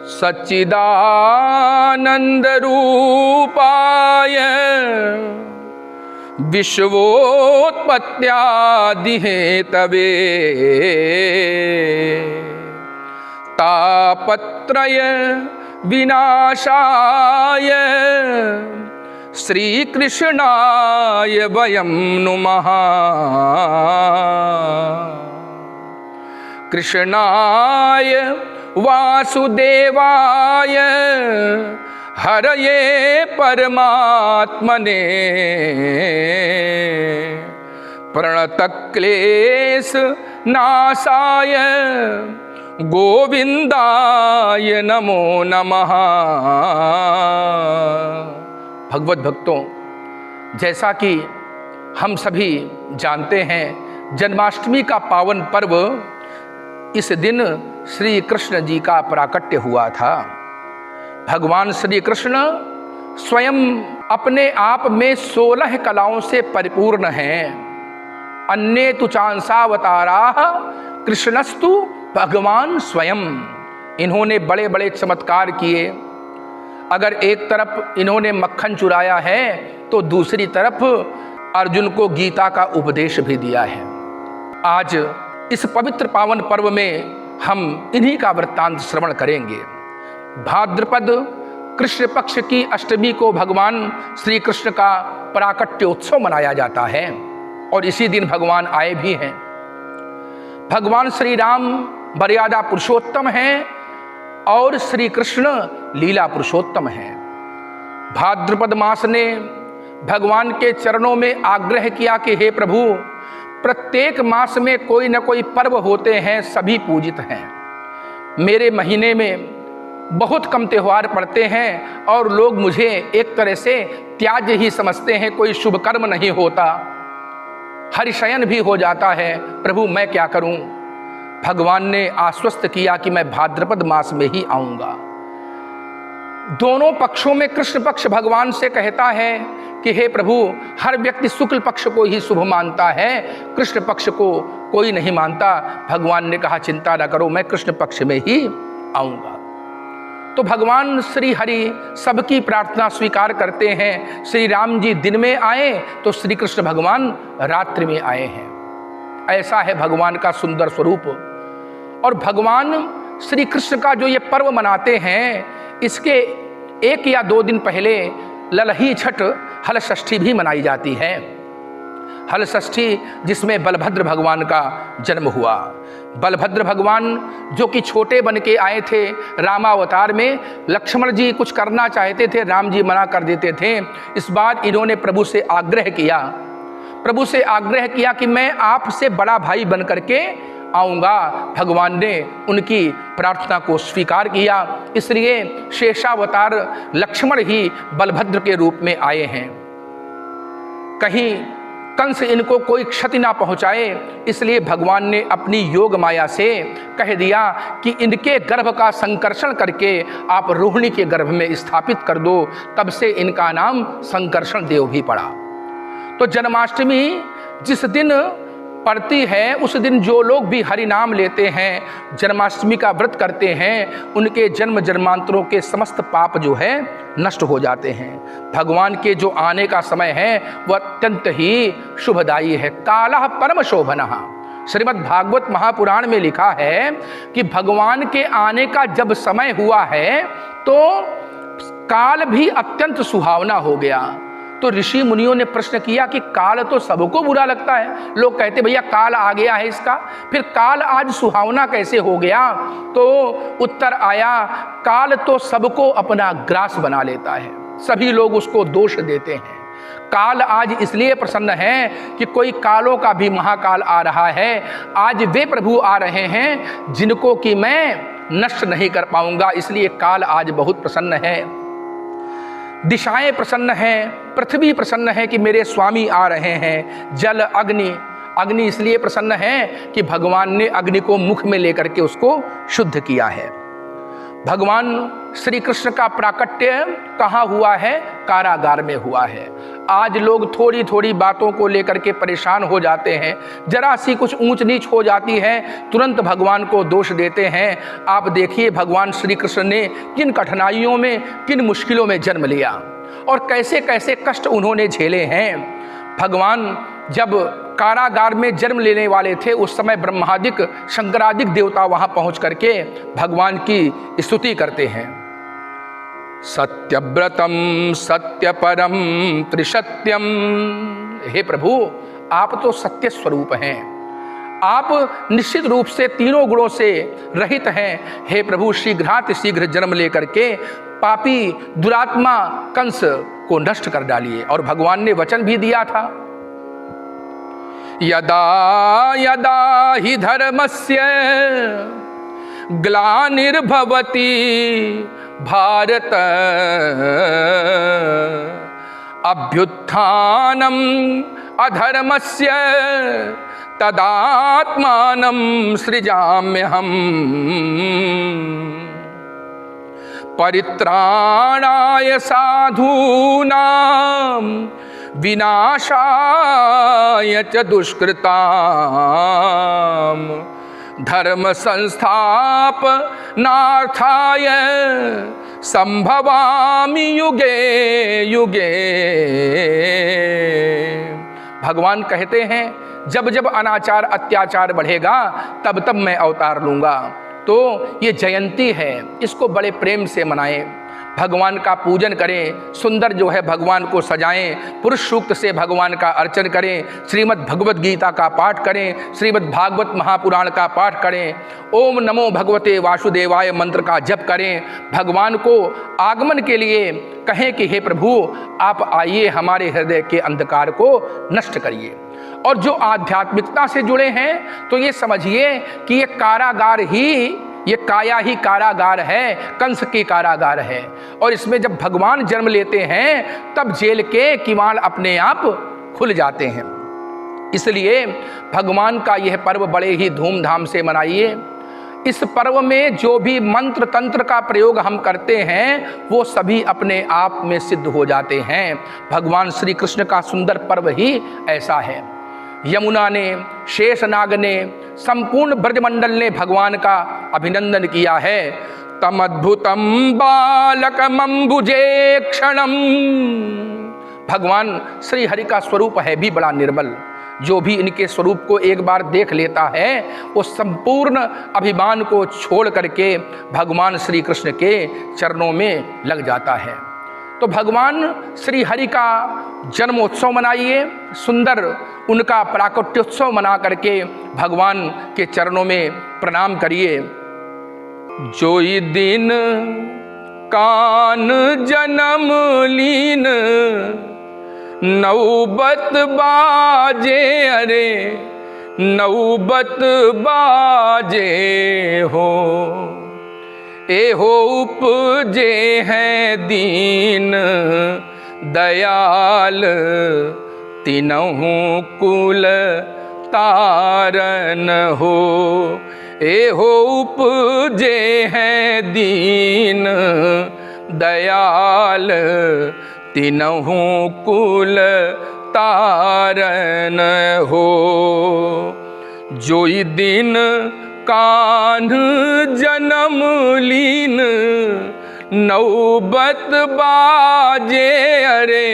सच्चिदानंदरूपाय विश्वोत्पत्त्यादिहेतवे तापत्रय विनाशाय श्रीकृष्णाय वयं नुमः। कृष्णाय वासुदेवाय हरये परमात्मने प्रणतक्लेश नाशाय गोविंदाय नमो नमः। भगवत भक्तों, जैसा कि हम सभी जानते हैं, जन्माष्टमी का पावन पर्व, इस दिन श्री कृष्ण जी का प्राकट्य हुआ था। भगवान श्री कृष्ण स्वयं अपने आप में 16 कलाओं से परिपूर्ण हैं। अन्ये तु चांसावताराः कृष्णस्तु भगवान स्वयं। इन्होंने बड़े बड़े चमत्कार किए। अगर एक तरफ इन्होंने मक्खन चुराया है तो दूसरी तरफ अर्जुन को गीता का उपदेश भी दिया है। आज इस पवित्र पावन पर्व में हम इन्हीं का वृत्तांत श्रवण करेंगे। भाद्रपद कृष्ण पक्ष की अष्टमी को भगवान श्री कृष्ण का प्राकट्य उत्सव मनाया जाता है और इसी दिन भगवान आए भी हैं। भगवान श्री राम मर्यादा पुरुषोत्तम हैं और श्री कृष्ण लीला पुरुषोत्तम हैं। भाद्रपद मास ने भगवान के चरणों में आग्रह किया कि हे प्रभु, प्रत्येक मास में कोई न कोई पर्व होते हैं, सभी पूजित हैं। मेरे महीने में बहुत कम त्यौहार पड़ते हैं और लोग मुझे एक तरह से त्याज्य ही समझते हैं, कोई शुभ कर्म नहीं होता, हरिशयन भी हो जाता है। प्रभु मैं क्या करूं? भगवान ने आश्वस्त किया कि मैं भाद्रपद मास में ही आऊंगा। दोनों पक्षों में कृष्ण पक्ष भगवान से कहता है कि हे प्रभु, हर व्यक्ति शुक्ल पक्ष को ही शुभ मानता है, कृष्ण पक्ष को कोई नहीं मानता। भगवान ने कहा चिंता न करो, मैं कृष्ण पक्ष में ही आऊंगा। तो भगवान श्री हरि सबकी प्रार्थना स्वीकार करते हैं। श्री राम जी दिन में आए तो श्री कृष्ण भगवान रात्रि में आए हैं। ऐसा है भगवान का सुंदर स्वरूप। और भगवान श्री कृष्ण का जो ये पर्व मनाते हैं, इसके 1 या 2 दिन पहले ललही छठ हल षष्ठी भी मनाई जाती है। हल षष्ठी जिसमें बलभद्र भगवान का जन्म हुआ। बलभद्र भगवान जो कि छोटे बन के आए थे रामावतार में, लक्ष्मण जी कुछ करना चाहते थे, राम जी मना कर देते थे। इस बार इन्होंने प्रभु से आग्रह किया कि मैं आपसे बड़ा भाई बन करके आऊँगा। भगवान ने उनकी प्रार्थना को स्वीकार किया, इसलिए शेषावतार लक्ष्मण ही बलभद्र के रूप में आए हैं। कहीं कंस इनको कोई क्षति ना पहुंचाए, इसलिए भगवान ने अपनी योग माया से कह दिया कि इनके गर्भ का संकर्षण करके आप रोहिणी के गर्भ में स्थापित कर दो। तब से इनका नाम संकर्षण देव भी पड़ा। तो जन्माष्टमी जिस दिन पड़ती है, उस दिन जो लोग भी हरि नाम लेते हैं, जन्माष्टमी का व्रत करते हैं, उनके जन्म जन्मांतरों के समस्त पाप जो है नष्ट हो जाते हैं। भगवान के जो आने का समय है वह अत्यंत ही शुभदायी है। कालः परम शोभनः। श्रीमद् भागवत महापुराण में लिखा है कि भगवान के आने का जब समय हुआ है तो काल भी अत्यंत सुहावना हो गया। तो ऋषि मुनियों ने प्रश्न किया कि काल तो सबको बुरा लगता है, लोग कहते भैया काल आ गया है इसका, फिर काल आज सुहावना कैसे हो गया? तो उत्तर आया, काल तो सबको अपना ग्रास बना लेता है, सभी लोग उसको दोष देते हैं। काल आज इसलिए प्रसन्न है कि कोई कालों का भी महाकाल आ रहा है। आज वे प्रभु आ रहे हैं जिनको कि मैं नष्ट नहीं कर पाऊंगा, इसलिए काल आज बहुत प्रसन्न है। दिशाएं प्रसन्न हैं, पृथ्वी प्रसन्न है कि मेरे स्वामी आ रहे हैं। जल अग्नि इसलिए प्रसन्न है कि भगवान ने अग्नि को मुख में लेकर के उसको शुद्ध किया है। भगवान श्री कृष्ण का प्राकट्य कहाँ हुआ है? कारागार में हुआ है। आज लोग थोड़ी थोड़ी बातों को लेकर के परेशान हो जाते हैं, जरा सी कुछ ऊंच नीच हो जाती है तुरंत भगवान को दोष देते हैं। आप देखिए भगवान श्री कृष्ण ने किन कठिनाइयों में, किन मुश्किलों में जन्म लिया और कैसे कैसे कष्ट उन्होंने झेले हैं। भगवान जब कारागार में जन्म लेने वाले थे उस समय ब्रह्मादिक शंकरादिक देवता वहां पहुंच करके भगवान की स्तुति करते हैं। सत्यव्रतम सत्यपरम त्रिसत्यम, हे प्रभु आप तो सत्य स्वरूप हैं, आप निश्चित रूप से तीनों गुणों से रहित हैं। हे प्रभु शीघ्राति शीघ्र जन्म लेकर के पापी दुरात्मा कंस को नष्ट कर डालिए। और भगवान ने वचन भी दिया था, यदा यदा हि धर्मस्य ग्लानिर्भवति भारत अभ्युत्थानम अधर्मस्य तदात्मानं सृजाम्यहम् परित्राणाय साधूनां विनाशाय च दुष्कृतां धर्म संस्थापनार्थाय संभवामि युगे युगे। भगवान कहते हैं जब जब अनाचार अत्याचार बढ़ेगा तब तब मैं अवतार लूँगा। तो ये जयंती है, इसको बड़े प्रेम से मनाएं, भगवान का पूजन करें, सुंदर जो है भगवान को सजाएं, पुरुष सूक्त से भगवान का अर्चन करें, श्रीमद् भगवत गीता का पाठ करें, श्रीमद् भागवत महापुराण का पाठ करें, ओम नमो भगवते वासुदेवाय मंत्र का जप करें, भगवान को आगमन के लिए कहें कि हे प्रभु आप आइए हमारे हृदय के अंधकार को नष्ट करिए। और जो आध्यात्मिकता से जुड़े हैं तो ये समझिए कि ये कारागार ही, ये काया ही कारागार है, कंस की कारागार है। और इसमें जब भगवान जन्म लेते हैं तब जेल के किवाड़ अपने आप खुल जाते हैं। इसलिए भगवान का यह पर्व बड़े ही धूमधाम से मनाइए। इस पर्व में जो भी मंत्र तंत्र का प्रयोग हम करते हैं वो सभी अपने आप में सिद्ध हो जाते हैं। भगवान श्री कृष्ण का सुंदर पर्व ही ऐसा है। यमुना ने, शेषनाग ने, संपूर्ण ब्रजमंडल ने भगवान का अभिनंदन किया है। तमद्भुतम बालकमंबुजे क्षणम, भगवान श्री हरि का स्वरूप है भी बड़ा निर्मल। जो भी इनके स्वरूप को एक बार देख लेता है वो संपूर्ण अभिमान को छोड़ करके भगवान श्री कृष्ण के चरणों में लग जाता है। तो भगवान श्री हरि का जन्मोत्सव मनाइए, सुंदर उनका प्राकट्योत्सव मना करके भगवान के चरणों में प्रणाम करिए। जोई दिन कान जन्म लीन नौबत बाजे, अरे नौबत बाजे हो, ए हो उपजे हैं दीन दयाल तीनहु कुल तारन हो, ए हो उपजे हैं दीन दयाल तीनहु कुल तारन हो। जोई दिन कान्ह जन्म लीन नौबत बाजे, अरे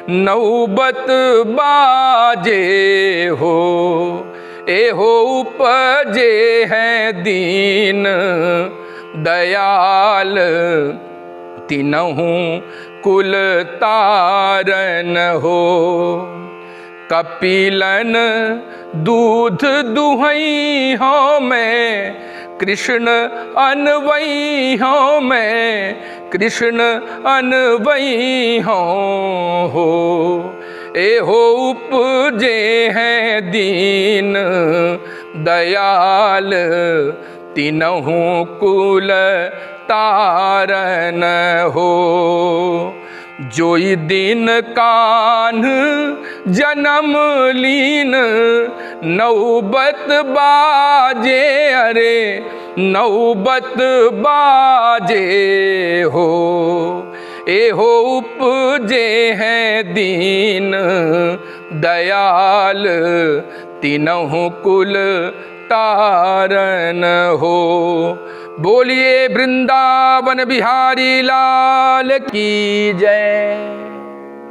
नौबत बाजे हो, ए हो उपजे हैं दीन दयाल तीनहु कुल तारन हो। कपिलन दूध दुहई हो मैं, कृष्ण अनवई हो मैं, कृष्ण अनवई हो, ए हो उपजे हैं दीन दयाल तीनहु कुल तारन हो। जोई दिन कान्ह जन्म लीन नौबत बाजे, अरे नौबत बाजे हो, एहो उपजे हैं दीन दयाल, तीनों कुल तारन हो। बोलिए वृंदावन बिहारी लाल की जय।